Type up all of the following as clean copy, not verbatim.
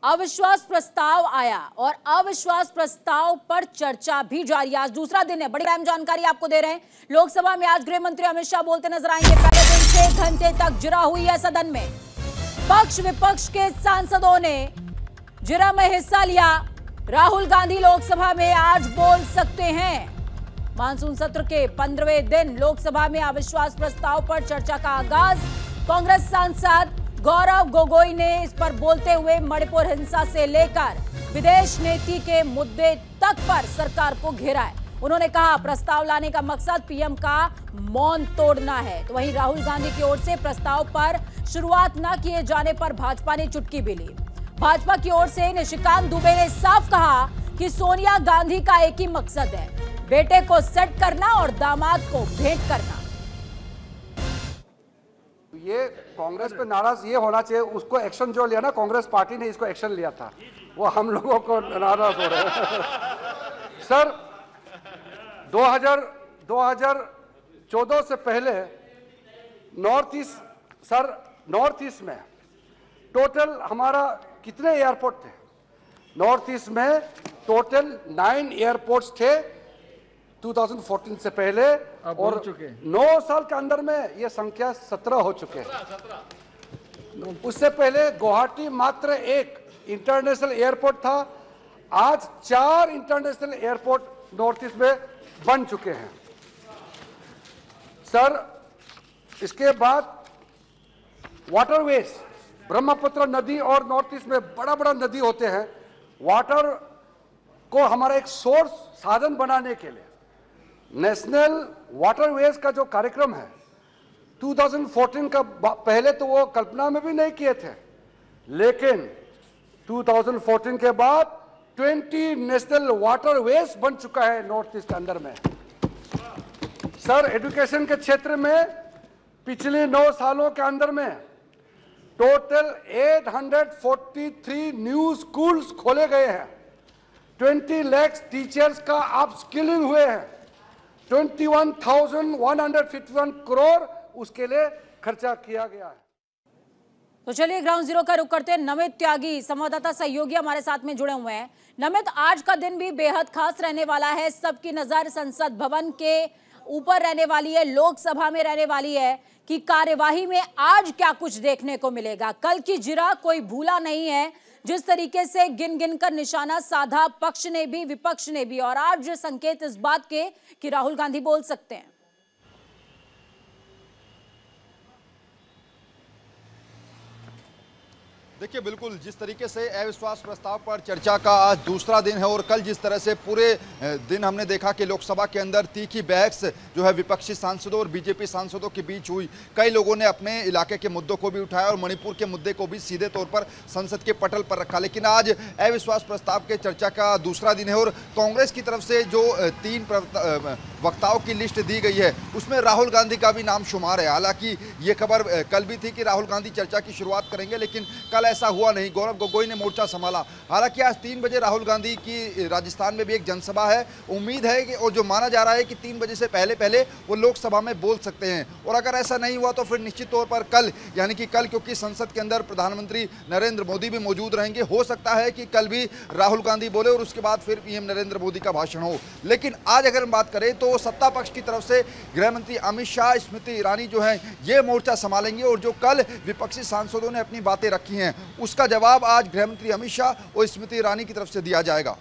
अविश्वास प्रस्ताव आया और अविश्वास प्रस्ताव पर चर्चा भी जारी है। आज दूसरा दिन है। बड़ी अहम जानकारी आपको दे रहे हैं। लोकसभा में आज गृह मंत्री अमित शाह बोलते नजर आएंगे। पहले दिन 6 घंटे तक जिरा हुई है सदन में। पक्ष विपक्ष के सांसदों ने जिरा में हिस्सा लिया। राहुल गांधी लोकसभा में आज बोल सकते हैं। मानसून सत्र के 15वें दिन लोकसभा में अविश्वास प्रस्ताव पर चर्चा का आगाज। कांग्रेस सांसद गौरव गोगोई ने इस पर बोलते हुए मणिपुर हिंसा से लेकर विदेश नीति के मुद्दे तक पर सरकार को घेरा है। उन्होंने कहा प्रस्ताव लाने का मकसद पीएम का मौन तोड़ना है। तो वहीं राहुल गांधी की ओर से प्रस्ताव पर शुरुआत न किए जाने पर भाजपा ने चुटकी भी ली। भाजपा की ओर से निशिकांत दुबे ने साफ कहा कि सोनिया गांधी का एक ही मकसद है, बेटे को सेट करना और दामाद को भेंट करना। ये कांग्रेस पे नाराज ये होना चाहिए, उसको एक्शन जो लिया ना कांग्रेस पार्टी ने, इसको एक्शन लिया था, वो हम लोगों को नाराज हो रहे हैं। सर 2014 से पहले नॉर्थ ईस्ट में टोटल हमारा कितने एयरपोर्ट थे? नॉर्थ ईस्ट में टोटल 9 एयरपोर्ट्स थे 2014 से पहले, और 9 साल के अंदर में ये संख्या 17 हो चुके हैं। उससे पहले गुवाहाटी मात्र एक इंटरनेशनल एयरपोर्ट था, आज 4 इंटरनेशनल एयरपोर्ट नॉर्थ ईस्ट में बन चुके हैं। सर इसके बाद वाटरवेज, ब्रह्मपुत्र नदी और नॉर्थ ईस्ट में बड़ा बड़ा नदी होते हैं, वाटर को हमारा एक सोर्स साधन बनाने के लिए नेशनल वाटरवेज का जो कार्यक्रम है 2014 का, पहले तो वो कल्पना में भी नहीं किए थे, लेकिन 2014 के बाद 20 नेशनल वाटरवेज बन चुका है नॉर्थ ईस्ट के अंदर में। सर एजुकेशन के क्षेत्र में पिछले 9 सालों के अंदर में टोटल 843 न्यू स्कूल्स खोले गए हैं, 20 लाख टीचर्स का अप स्किलिंग हुए हैं, 21,151 करोड़ उसके लिए खर्चा किया गया है। तो चलिए ग्राउंड जीरो का रुख करते हैं। नमित त्यागी संवाददाता सहयोगी हमारे साथ में जुड़े हुए हैं। नमित, आज का दिन भी बेहद खास रहने वाला है। सबकी नजर संसद भवन के ऊपर रहने वाली है, लोकसभा में रहने वाली है कि कार्यवाही में आज क्या कुछ देखने को मिलेगा। कल की जिरा कोई भूला नहीं है, जिस तरीके से गिन गिन कर निशाना साधा पक्ष ने भी विपक्ष ने भी, और आज संकेत इस बात के कि राहुल गांधी बोल सकते हैं। देखिए बिल्कुल जिस तरीके से अविश्वास प्रस्ताव पर चर्चा का आज दूसरा दिन है, और कल जिस तरह से पूरे दिन हमने देखा कि लोकसभा के अंदर तीखी बहस जो है विपक्षी सांसदों और बीजेपी सांसदों के बीच हुई। कई लोगों ने अपने इलाके के मुद्दों को भी उठाया और मणिपुर के मुद्दे को भी सीधे तौर पर संसद के पटल पर रखा। लेकिन आज अविश्वास प्रस्ताव के चर्चा का दूसरा दिन है और कांग्रेस की तरफ से जो 3 वक्ताओं की लिस्ट दी गई है उसमें राहुल गांधी का भी नाम शुमार है। हालांकि ये खबर कल भी थी कि राहुल गांधी चर्चा की शुरुआत करेंगे, लेकिन कल ऐसा हुआ नहीं। गौरव गोगोई ने मोर्चा संभाला। हालांकि आज 3 बजे राहुल गांधी की राजस्थान में भी एक जनसभा है। उम्मीद है कि, और जो माना जा रहा है कि 3 बजे से पहले पहले वो लोकसभा में बोल सकते हैं, और अगर ऐसा नहीं हुआ तो फिर निश्चित तौर पर कल, यानी कि कल, क्योंकि संसद के अंदर प्रधानमंत्री नरेंद्र मोदी भी मौजूद रहेंगे, हो सकता है कि कल भी राहुल गांधी बोले और उसके बाद फिर पीएम नरेंद्र मोदी का भाषण हो। लेकिन आज अगर हम बात करें तो सत्ता पक्ष की तरफ से गृह मंत्री अमित शाह, स्मृति ईरानी जो है ये मोर्चा संभालेंगे, और जो कल विपक्षी सांसदों ने अपनी बातें रखी हैं उसका जवाब आज गृह मंत्री अमित शाह और स्मृति ईरानी की तरफ से दिया जाएगा।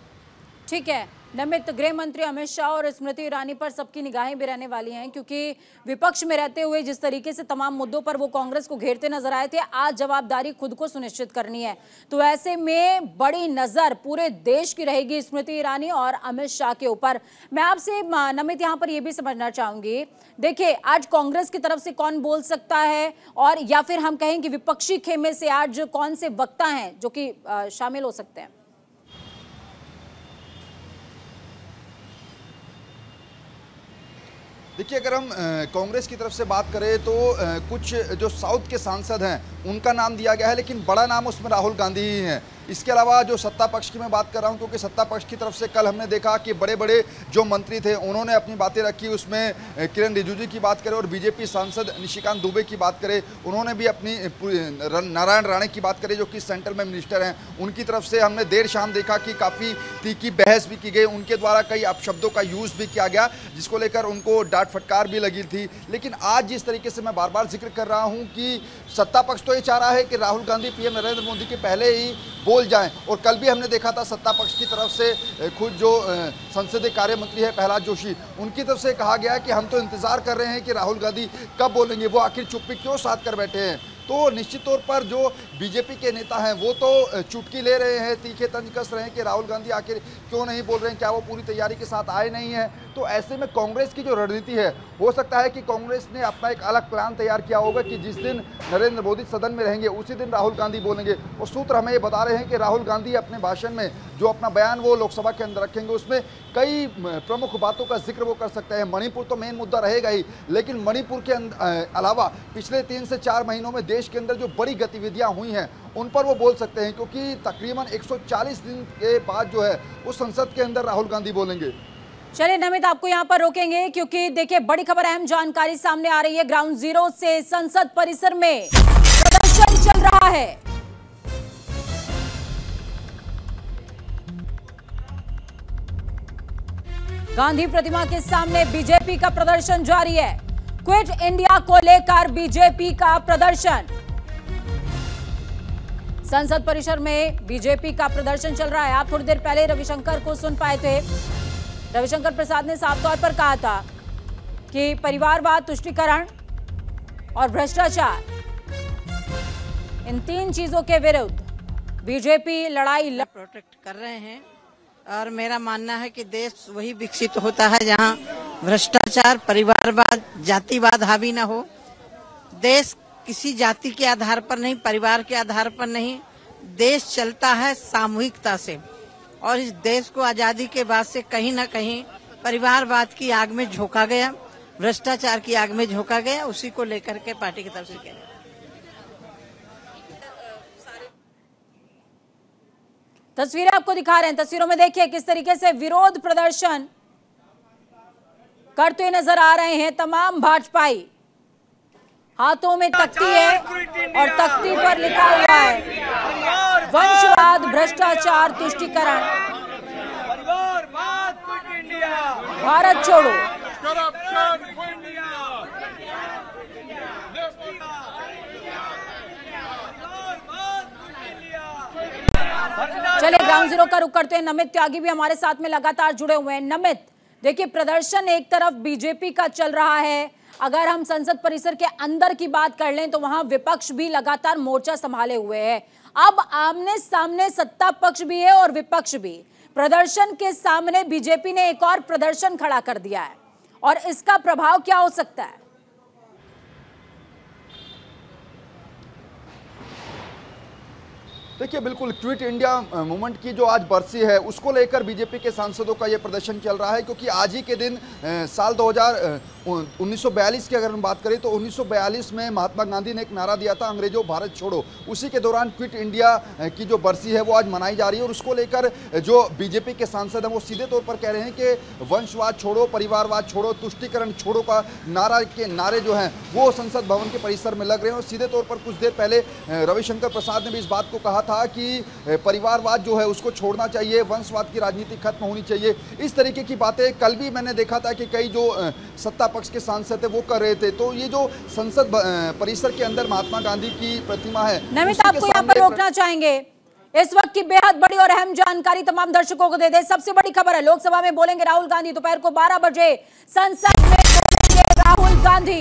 ठीक है नमित, गृह मंत्री अमित शाह और स्मृति ईरानी पर सबकी निगाहें भी रहने वाली हैं, क्योंकि विपक्ष में रहते हुए जिस तरीके से तमाम मुद्दों पर वो कांग्रेस को घेरते नजर आए थे, आज जवाबदारी खुद को सुनिश्चित करनी है। तो ऐसे में बड़ी नजर पूरे देश की रहेगी स्मृति ईरानी और अमित शाह के ऊपर। मैं आपसे नमित यहाँ पर यह भी समझना चाहूंगी, देखिए आज कांग्रेस की तरफ से कौन बोल सकता है, और या फिर हम कहें कि विपक्षी खेमे से आज कौन से वक्ता हैं जो कि शामिल हो सकते हैं? देखिए, अगर हम कांग्रेस की तरफ से बात करें तो कुछ जो साउथ के सांसद हैं उनका नाम दिया गया है, लेकिन बड़ा नाम उसमें राहुल गांधी ही हैं। इसके अलावा जो सत्ता पक्ष की मैं बात कर रहा हूं, क्योंकि सत्ता पक्ष की तरफ से कल हमने देखा कि बड़े बड़े जो मंत्री थे उन्होंने अपनी बातें रखी। उसमें किरण रिजिजू की बात करें और बीजेपी सांसद निशिकांत दुबे की बात करें, उन्होंने भी अपनी नारायण राणे की बात करें जो कि सेंट्रल में मिनिस्टर हैं, उनकी तरफ से हमने देर शाम देखा कि काफ़ी तीखी बहस भी की गई। उनके द्वारा कई अपशब्दों का यूज़ भी किया गया, जिसको लेकर उनको डांट फटकार भी लगी थी। लेकिन आज जिस तरीके से मैं बार बार जिक्र कर रहा हूं कि सत्ता पक्ष तो ये चाह रहा है कि राहुल गांधी पीएम नरेंद्र मोदी के पहले ही बोल जाएं, और कल भी हमने देखा था सत्ता पक्ष की तरफ से खुद जो संसदीय कार्य मंत्री है प्रहलाद जोशी, उनकी तरफ से कहा गया कि हम तो इंतजार कर रहे हैं कि राहुल गांधी कब बोलेंगे, वो आखिर चुप्पी क्यों साध कर बैठे हैं। तो निश्चित तौर पर जो बीजेपी के नेता हैं वो तो चुटकी ले रहे हैं, तीखे तंज कस रहे हैं कि राहुल गांधी आखिर क्यों नहीं बोल रहे हैं, क्या वो पूरी तैयारी के साथ आए नहीं हैं। तो ऐसे में कांग्रेस की जो रणनीति है, हो सकता है कि कांग्रेस ने अपना एक अलग प्लान तैयार किया होगा कि जिस दिन नरेंद्र मोदी सदन में रहेंगे उसी दिन राहुल गांधी बोलेंगे। और सूत्र हमें ये बता रहे हैं कि राहुल गांधी अपने भाषण में जो अपना बयान वो लोकसभा के अंदर रखेंगे, उसमें कई प्रमुख बातों का जिक्र वो कर सकते हैं। मणिपुर तो मेन मुद्दा रहेगा ही, लेकिन मणिपुर के अलावा पिछले 3 से 4 महीनों में देश के अंदर जो बड़ी गतिविधियां हुई हैं उन पर वो बोल सकते हैं, क्योंकि तकरीबन 140 दिन के बाद जो है उस संसद के अंदर राहुल गांधी बोलेंगे। चलिए नमित, आपको यहां पर रोकेंगे क्योंकि देखिए बड़ी खबर, अहम जानकारी सामने आ रही है। ग्राउंड जीरो से संसद परिसर में प्रदर्शन चल रहा है। गांधी प्रतिमा के सामने बीजेपी का प्रदर्शन जारी है। क्विट इंडिया को लेकर बीजेपी का प्रदर्शन, संसद परिसर में बीजेपी का प्रदर्शन चल रहा है। आप थोड़ी देर पहले रविशंकर को सुन पाए थे। रविशंकर प्रसाद ने साफ तौर पर कहा था कि परिवारवाद, तुष्टीकरण और भ्रष्टाचार, इन 3 चीजों के विरुद्ध बीजेपी लड़ाई प्रोटेक्ट कर रहे हैं। और मेरा मानना है कि देश वही विकसित होता है जहां भ्रष्टाचार, परिवारवाद, जातिवाद हावी न हो। देश किसी जाति के आधार पर नहीं, परिवार के आधार पर नहीं, देश चलता है सामूहिकता से। और इस देश को आजादी के बाद से कहीं न कहीं परिवारवाद की आग में झोंका गया, भ्रष्टाचार की आग में झोंका गया। उसी को लेकर के पार्टी की तरफ से किया। तस्वीरें आपको दिखा रहे हैं। तस्वीरों में देखिए किस तरीके से विरोध प्रदर्शन करते नजर आ रहे हैं तमाम भाजपाई। हाथों में तख्ती है और तख्ती पर लिखा हुआ है वंशवाद, भ्रष्टाचार, तुष्टीकरण, भारत छोड़ो। चलिए ग्राउंड जीरो का रुख करते हैं। नमित त्यागी भी हमारे साथ में लगातार जुड़े हुए हैं। नमित, देखिए प्रदर्शन एक तरफ बीजेपी का चल रहा है, अगर हम संसद परिसर के अंदर की बात कर लें तो वहां विपक्ष भी लगातार मोर्चा संभाले हुए है। अब आमने सामने सत्ता पक्ष भी है और विपक्ष भी। प्रदर्शन के सामने बीजेपी ने एक और प्रदर्शन खड़ा कर दिया है और इसका प्रभाव क्या हो सकता है? देखिए, बिल्कुल क्विट इंडिया मूवमेंट की जो आज बरसी है उसको लेकर बीजेपी के सांसदों का ये प्रदर्शन चल रहा है, क्योंकि आज ही के दिन साल 1942 की अगर हम बात करें तो 1942 में महात्मा गांधी ने एक नारा दिया था, अंग्रेजों भारत छोड़ो। उसी के दौरान क्विट इंडिया की जो बरसी है वो आज मनाई जा रही है और उसको लेकर जो बीजेपी के सांसद हैं वो सीधे तौर पर कह रहे हैं कि वंशवाद छोड़ो, परिवारवाद छोड़ो, तुष्टीकरण छोड़ो का नारे जो हैं वो संसद भवन के परिसर में लग रहे हैं। और सीधे तौर पर कुछ देर पहले रविशंकर प्रसाद ने भी इस बात को कहा था कि परिवारवाद जो है उसको छोड़ना चाहिए, वंशवाद की राजनीति खत्म होनी चाहिए। इस तरीके की बातें कल भी मैंने देखा था कि कई जो सत्ता पक्ष के सांसद थे वो कर रहे थे। तो ये जो संसद परिसर के अंदर महात्मा गांधी की प्रतिमा है, नमित आपको यहाँ पर रोकना चाहेंगे। इस वक्त की बेहद बड़ी और अहम जानकारी तमाम दर्शकों को दे दे। सबसे बड़ी खबर है, लोकसभा में बोलेंगे राहुल गांधी। दोपहर को 12 बजे संसद में बोलेंगे राहुल गांधी।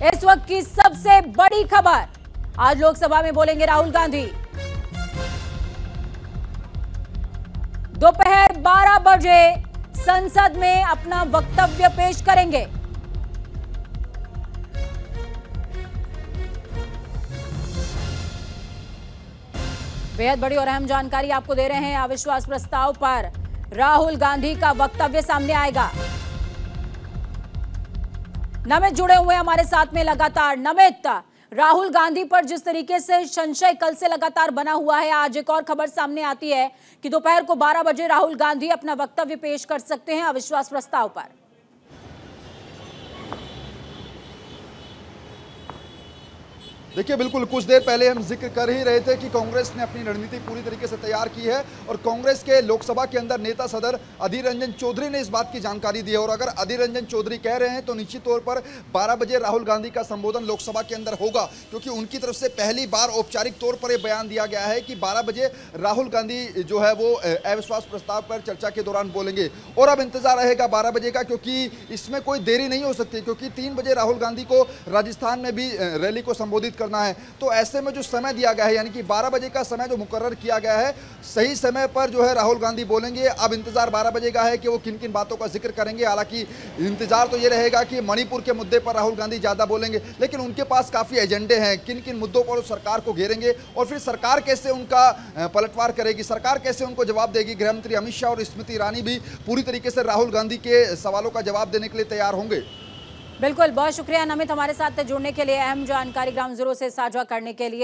इस वक्त की सबसे बड़ी खबर, आज लोकसभा में बोलेंगे राहुल गांधी। दोपहर 12 बजे संसद में अपना वक्तव्य पेश करेंगे। बेहद बड़ी और अहम जानकारी आपको दे रहे हैं। अविश्वास प्रस्ताव पर राहुल गांधी का वक्तव्य सामने आएगा। नमित जुड़े हुए हमारे साथ में लगातार। नमित, राहुल गांधी पर जिस तरीके से संशय कल से लगातार बना हुआ है, आज एक और खबर सामने आती है कि दोपहर को 12 बजे राहुल गांधी अपना वक्तव्य पेश कर सकते हैं अविश्वास प्रस्ताव पर। देखिए, बिल्कुल कुछ देर पहले हम जिक्र कर ही रहे थे कि कांग्रेस ने अपनी रणनीति पूरी तरीके से तैयार की है और कांग्रेस के लोकसभा के अंदर नेता सदर अधीर रंजन चौधरी ने इस बात की जानकारी दी है। और अगर अधीर रंजन चौधरी कह रहे हैं तो निश्चित तौर पर 12 बजे राहुल गांधी का संबोधन लोकसभा के अंदर होगा, क्योंकि उनकी तरफ से पहली बार औपचारिक तौर पर यह बयान दिया गया है कि 12 बजे राहुल गांधी जो है वो अविश्वास प्रस्ताव पर चर्चा के दौरान बोलेंगे। और अब इंतजार रहेगा 12 बजे का, क्योंकि इसमें कोई देरी नहीं हो सकती, क्योंकि 3 बजे राहुल गांधी को राजस्थान में भी रैली को संबोधित करना है। तो ऐसे में जो समय दिया गया है, यानी कि 12 बजे का समय जो मुकर्रर किया गया है, सही समय पर जो है राहुल गांधी बोलेंगे। अब इंतजार 12 बजे का है कि वो किन किन बातों का जिक्र करेंगे। हालांकि इंतजार तो ये रहेगा कि मणिपुर के मुद्दे पर राहुल गांधी ज्यादा बोलेंगे, लेकिन उनके पास काफी एजेंडे हैं, किन किन मुद्दों पर सरकार को घेरेंगे और फिर सरकार कैसे उनका पलटवार करेगी, सरकार कैसे उनको जवाब देगी। गृहमंत्री अमित शाह और स्मृति ईरानी भी पूरी तरीके से राहुल गांधी के सवालों का जवाब देने के लिए तैयार होंगे। बिल्कुल, बहुत शुक्रिया नमित हमारे साथ जुड़ने के लिए, अहम जानकारी ग्राउंड जीरो से साझा करने के लिए।